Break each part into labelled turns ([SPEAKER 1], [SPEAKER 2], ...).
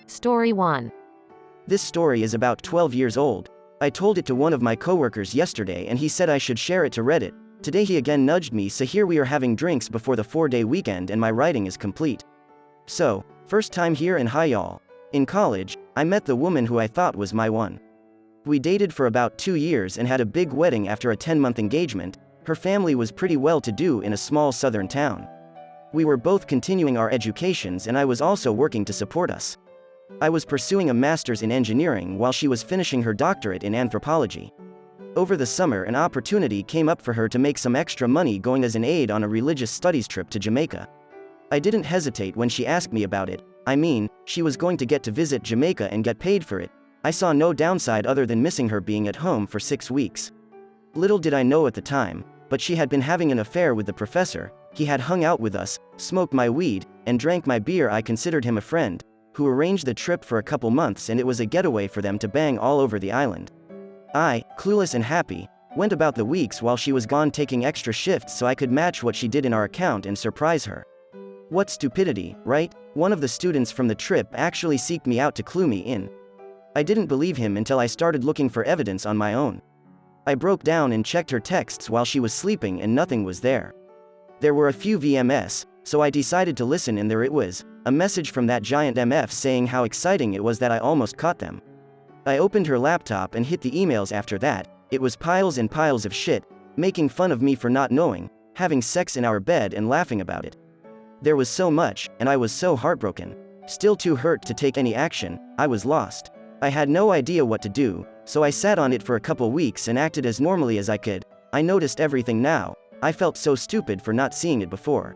[SPEAKER 1] Story 1.
[SPEAKER 2] This story is about 12 years old. I told it to one of my coworkers yesterday and he said I should share it to Reddit. Today he again nudged me, so here we are having drinks before the 4-day weekend and my writing is complete. So, first time here and hi y'all. In college, I met the woman who I thought was my one. We dated for about 2 years and had a big wedding after a 10-month engagement. Her family was pretty well-to-do in a small southern town. We were both continuing our educations and I was also working to support us. I was pursuing a master's in engineering while she was finishing her doctorate in anthropology. Over the summer, an opportunity came up for her to make some extra money going as an aide on a religious studies trip to Jamaica. I didn't hesitate when she asked me about it. I mean, she was going to get to visit Jamaica and get paid for it. I saw no downside other than missing her being at home for 6 weeks. Little did I know at the time, but she had been having an affair with the professor. He had hung out with us, smoked my weed, and drank my beer. I considered him a friend who arranged the trip for a couple months, and it was a getaway for them to bang all over the island. I, clueless and happy, went about the weeks while she was gone, taking extra shifts so I could match what she did in our account and surprise her. What stupidity, right? One of the students from the trip actually seeked me out to clue me in. I didn't believe him until I started looking for evidence on my own. I broke down and checked her texts while she was sleeping and nothing was there. There were a few VMS, so I decided to listen, and there it was, a message from that giant MF saying how exciting it was that I almost caught them. I opened her laptop and hit the emails after that. It was piles and piles of shit, making fun of me for not knowing, having sex in our bed and laughing about it. There was so much, and I was so heartbroken. Still too hurt to take any action. I was lost. I had no idea what to do, so I sat on it for a couple weeks and acted as normally as I could. I noticed everything now. I felt so stupid for not seeing it before.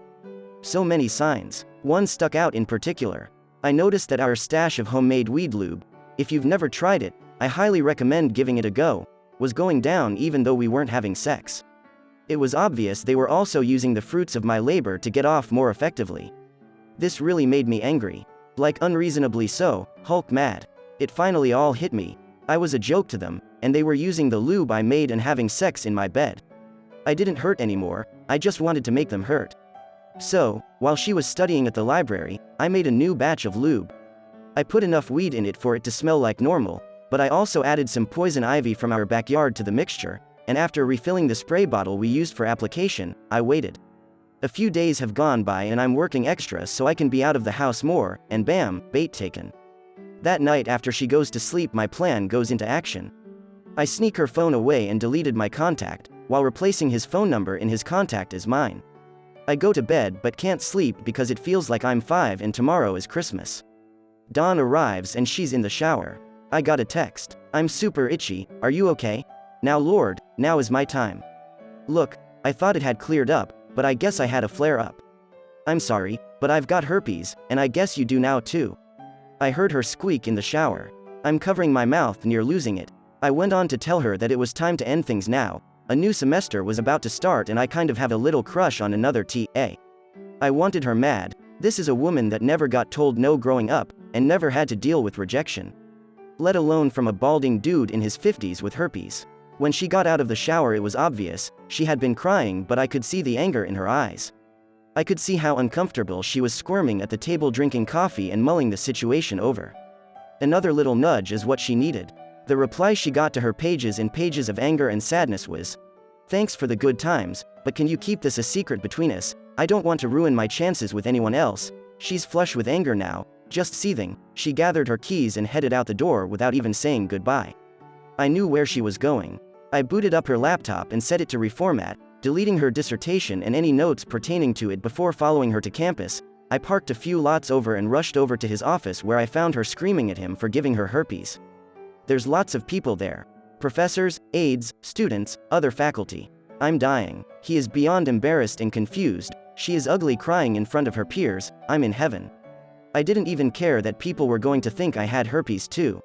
[SPEAKER 2] So many signs. One stuck out in particular. I noticed that our stash of homemade weed lube, if you've never tried it, I highly recommend giving it a go, was going down even though we weren't having sex. It was obvious they were also using the fruits of my labor to get off more effectively. This really made me angry. Like unreasonably so, Hulk mad. It finally all hit me. I was a joke to them, and they were using the lube I made and having sex in my bed. I didn't hurt anymore, I just wanted to make them hurt. So, while she was studying at the library, I made a new batch of lube. I put enough weed in it for it to smell like normal, but I also added some poison ivy from our backyard to the mixture, and after refilling the spray bottle we used for application, I waited. A few days have gone by and I'm working extra so I can be out of the house more, and bam, bait taken. That night after she goes to sleep, my plan goes into action. I sneak her phone away and deleted my contact, while replacing his phone number in his contact as mine. I go to bed but can't sleep because it feels like I'm 5 and tomorrow is Christmas. Dawn arrives and she's in the shower. I got a text. I'm super itchy, are you okay? Now Lord, now is my time. Look, I thought it had cleared up, but I guess I had a flare-up. I'm sorry, but I've got herpes, and I guess you do now too. I heard her squeak in the shower. I'm covering my mouth near losing it. I went on to tell her that it was time to end things now. A new semester was about to start and I kind of have a little crush on another TA. I wanted her mad. This is a woman that never got told no growing up, and never had to deal with rejection. Let alone from a balding dude in his 50s with herpes. When she got out of the shower it was obvious, she had been crying, but I could see the anger in her eyes. I could see how uncomfortable she was, squirming at the table drinking coffee and mulling the situation over. Another little nudge is what she needed. The reply she got to her pages and pages of anger and sadness was, "Thanks for the good times, but can you keep this a secret between us? I don't want to ruin my chances with anyone else." She's flush with anger now, just seething. She gathered her keys and headed out the door without even saying goodbye. I knew where she was going. I booted up her laptop and set it to reformat, deleting her dissertation and any notes pertaining to it before following her to campus. I parked a few lots over and rushed over to his office, where I found her screaming at him for giving her herpes. There's lots of people there. Professors, aides, students, other faculty. I'm dying. He is beyond embarrassed and confused. She is ugly, crying in front of her peers. I'm in heaven. I didn't even care that people were going to think I had herpes too.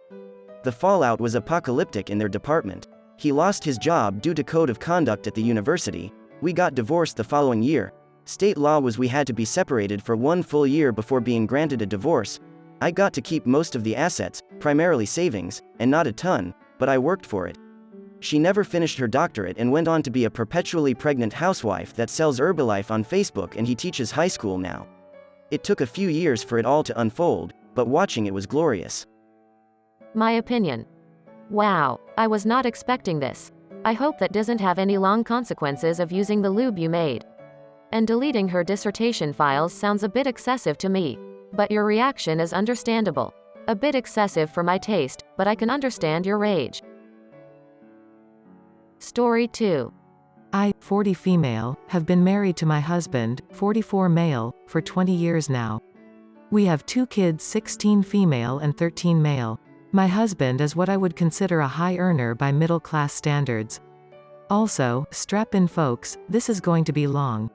[SPEAKER 2] The fallout was apocalyptic in their department. He lost his job due to code of conduct at the university. We got divorced the following year. State law was we had to be separated for 1 full year before being granted a divorce. I got to keep most of the assets, primarily savings, and not a ton, but I worked for it. She never finished her doctorate and went on to be a perpetually pregnant housewife that sells Herbalife on Facebook, and he teaches high school now. It took a few years for it all to unfold, but watching it was glorious.
[SPEAKER 1] My opinion. Wow, I was not expecting this. I hope that doesn't have any long consequences of using the lube you made. And deleting her dissertation files sounds a bit excessive to me. But your reaction is understandable. A bit excessive for my taste, but I can understand your rage. Story 2.
[SPEAKER 3] I, 40 female, have been married to my husband, 44 male, for 20 years now. We have 2 kids, 16 female and 13 male. My husband is what I would consider a high earner by middle-class standards. Also, strap in folks, this is going to be long.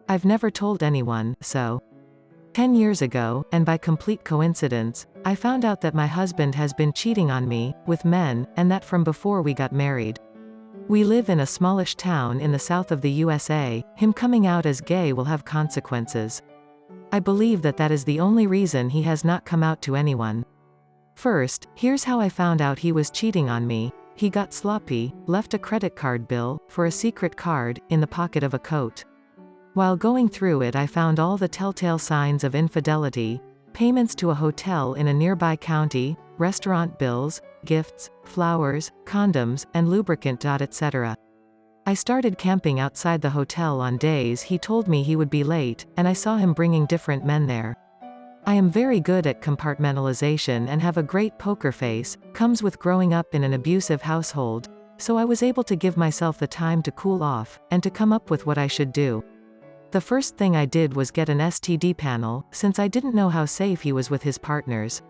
[SPEAKER 3] I've never told anyone, so. 10 years ago, and by complete coincidence, I found out that my husband has been cheating on me, with men, and that from before we got married. We live in a smallish town in the south of the USA, him coming out as gay will have consequences. I believe that that is the only reason he has not come out to anyone. First, here's how I found out he was cheating on me. He got sloppy, left a credit card bill, for a secret card, in the pocket of a coat. While going through it I found all the telltale signs of infidelity: payments to a hotel in a nearby county, restaurant bills, gifts, flowers, condoms, and lubricant, etc. I started camping outside the hotel on days he told me he would be late, and I saw him bringing different men there. I am very good at compartmentalization and have a great poker face, comes with growing up in an abusive household, so I was able to give myself the time to cool off, and to come up with what I should do. The first thing I did was get an STD panel, since I didn't know how safe he was with his partners.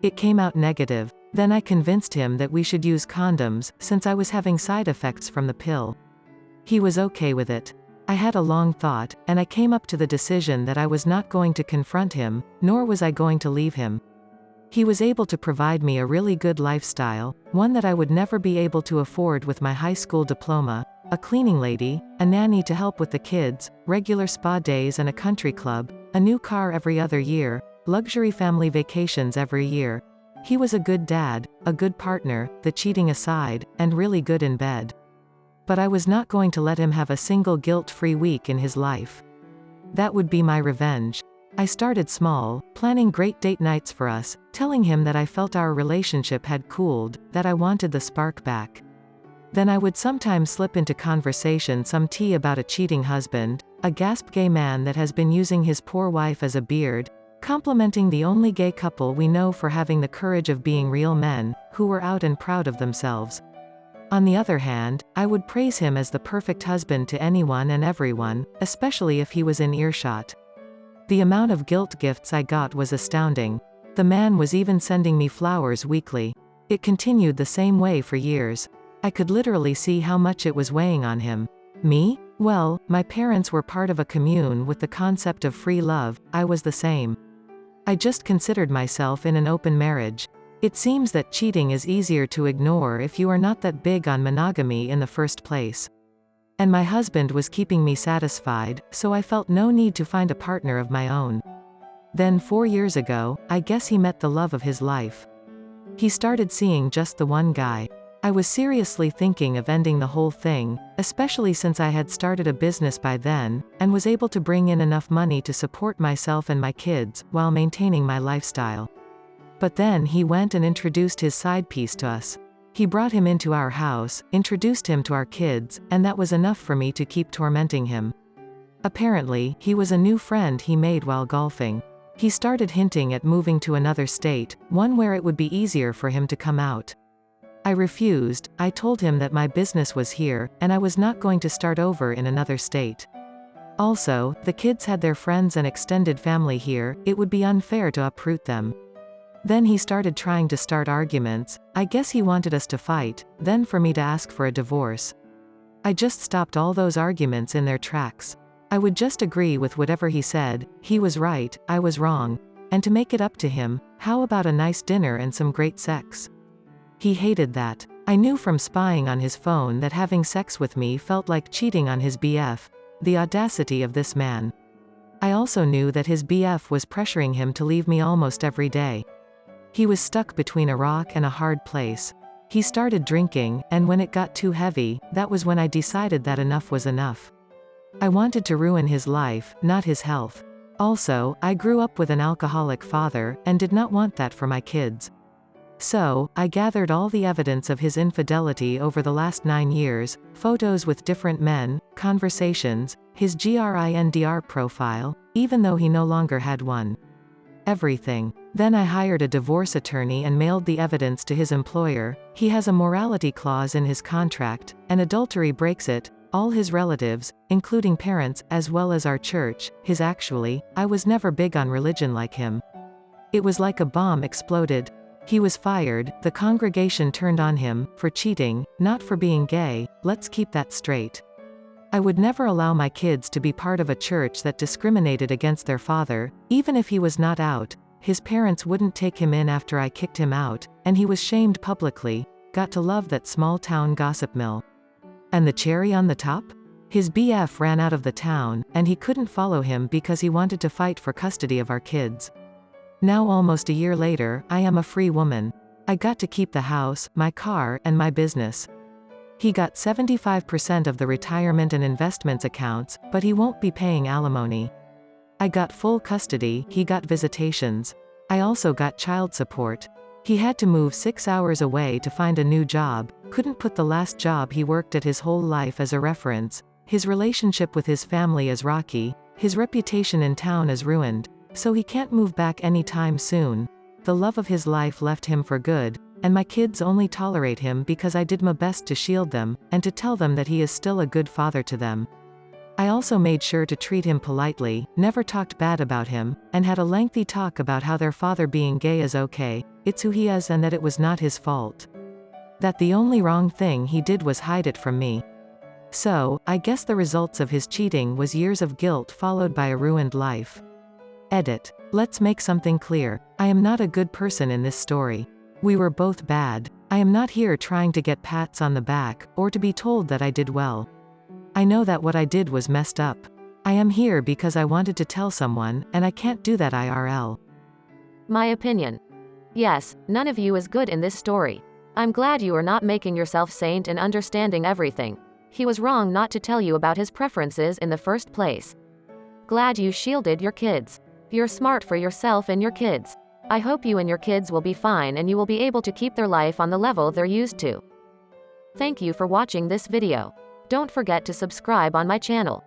[SPEAKER 3] It came out negative. Then I convinced him that we should use condoms, since I was having side effects from the pill. He was okay with it. I had a long thought, and I came up to the decision that I was not going to confront him, nor was I going to leave him. He was able to provide me a really good lifestyle, one that I would never be able to afford with my high school diploma: a cleaning lady, a nanny to help with the kids, regular spa days and a country club, a new car every other year, luxury family vacations every year. He was a good dad, a good partner, the cheating aside, and really good in bed. But I was not going to let him have a single guilt-free week in his life. That would be my revenge. I started small, planning great date nights for us, telling him that I felt our relationship had cooled, that I wanted the spark back. Then I would sometimes slip into conversation some tea about a cheating husband, a gasp gay man that has been using his poor wife as a beard, complimenting the only gay couple we know for having the courage of being real men, who were out and proud of themselves. On the other hand, I would praise him as the perfect husband to anyone and everyone, especially if he was in earshot. The amount of guilt gifts I got was astounding. The man was even sending me flowers weekly. It continued the same way for years. I could literally see how much it was weighing on him. Me? Well, my parents were part of a commune with the concept of free love. I was the same. I just considered myself in an open marriage. It seems that cheating is easier to ignore if you are not that big on monogamy in the first place. And my husband was keeping me satisfied, so I felt no need to find a partner of my own. Then 4 years ago, I guess he met the love of his life. He started seeing just the one guy. I was seriously thinking of ending the whole thing, especially since I had started a business by then, and was able to bring in enough money to support myself and my kids, while maintaining my lifestyle. But then he went and introduced his side piece to us. He brought him into our house, introduced him to our kids, and that was enough for me to keep tormenting him. Apparently, he was a new friend he made while golfing. He started hinting at moving to another state, one where it would be easier for him to come out. I refused. I told him that my business was here, and I was not going to start over in another state. Also, the kids had their friends and extended family here, it would be unfair to uproot them. Then he started trying to start arguments. I guess he wanted us to fight, then for me to ask for a divorce. I just stopped all those arguments in their tracks. I would just agree with whatever he said. He was right, I was wrong. And to make it up to him, how about a nice dinner and some great sex? He hated that. I knew from spying on his phone that having sex with me felt like cheating on his BF. The audacity of this man. I also knew that his BF was pressuring him to leave me almost every day. He was stuck between a rock and a hard place. He started drinking, and when it got too heavy, that was when I decided that enough was enough. I wanted to ruin his life, not his health. Also, I grew up with an alcoholic father, and did not want that for my kids. So, I gathered all the evidence of his infidelity over the last 9 years, photos with different men, conversations, his Grindr profile, even though he no longer had one. Everything. Then I hired a divorce attorney and mailed the evidence to his employer. He has a morality clause in his contract, and adultery breaks it. All his relatives, including parents, as well as our church, I was never big on religion like him. It was like a bomb exploded. He was fired, the congregation turned on him, for cheating, not for being gay, let's keep that straight. I would never allow my kids to be part of a church that discriminated against their father, even if he was not out. His parents wouldn't take him in after I kicked him out, and he was shamed publicly. Got to love that small-town gossip mill. And the cherry on the top? His BF ran out of the town, and he couldn't follow him because he wanted to fight for custody of our kids. Now almost a year later, I am a free woman. I got to keep the house, my car, and my business. He got 75% of the retirement and investments accounts, but he won't be paying alimony. I got full custody, he got visitations. I also got child support. He had to move 6 hours away to find a new job, couldn't put the last job he worked at his whole life as a reference. His relationship with his family is rocky, his reputation in town is ruined, so he can't move back anytime soon. The love of his life left him for good, and my kids only tolerate him because I did my best to shield them, and to tell them that he is still a good father to them. I also made sure to treat him politely, never talked bad about him, and had a lengthy talk about how their father being gay is okay, it's who he is and that it was not his fault. That the only wrong thing he did was hide it from me. So, I guess the results of his cheating was years of guilt followed by a ruined life. Edit. Let's make something clear. I am not a good person in this story. We were both bad. I am not here trying to get pats on the back, or to be told that I did well. I know that what I did was messed up. I am here because I wanted to tell someone, and I can't do that IRL.
[SPEAKER 1] My opinion. Yes, none of you is good in this story. I'm glad you are not making yourself saint and understanding everything. He was wrong not to tell you about his preferences in the first place. Glad you shielded your kids. You're smart for yourself and your kids. I hope you and your kids will be fine and you will be able to keep their life on the level they're used to. Thank you for watching this video. Don't forget to subscribe on my channel.